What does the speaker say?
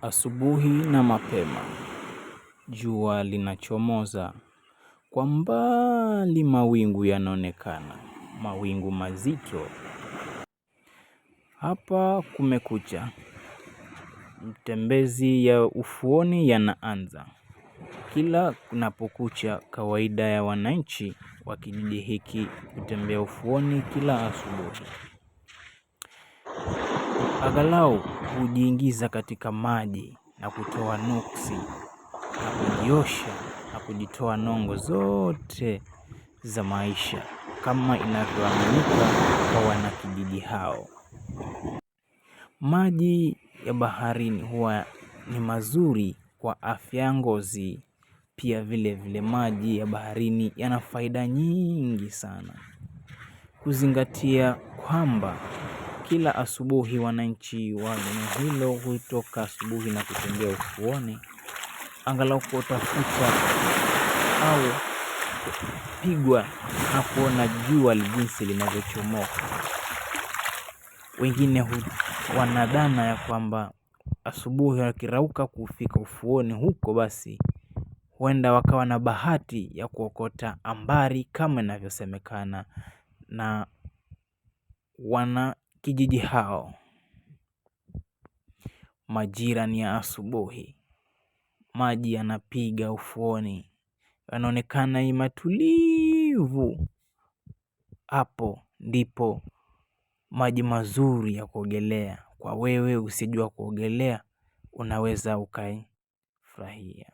Asubuhi na mapema, jua linachomoza. Kwa mbali mawingu yanaonekana, mawingu mazito. Hapa kumekucha, matembezi ya ufuoni yanaanza. Kila kunapokucha, kawaida ya wananchi wa kijiji hiki kutembea ufuoni kila asubuhi. Angalau hujiingiza katika maji na kutoa nuksi na kujiosha na kujitoa nongo zote za maisha, kama inavyoaminika kwa wanakijiji hao. Maji ya baharini huwa ni mazuri kwa afya ya ngozi. Pia vile maji ya baharini yana faida nyingi sana. Kuzingatia kwamba kila asubuhi wananchi wa eneo hilo hutoka asubuhi na kutembea ufuoni, angalau kutafuta au kupigwa na kuona jua jinsi linavyochomoka. Wengine wanadhani ya kwamba asubuhi wakirauka kufika ufuoni huko, basi huenda wakawa na bahati ya kuokota ambari kama inavyosemekana na wana kijiji hao. Majira ni ya asubuhi, maji yanapiga ufuoni, yanaonekana ni matulivu. Hapo ndipo maji mazuri ya kuogelea. Kwa wewe usijua kuogelea, unaweza ukaifurahia.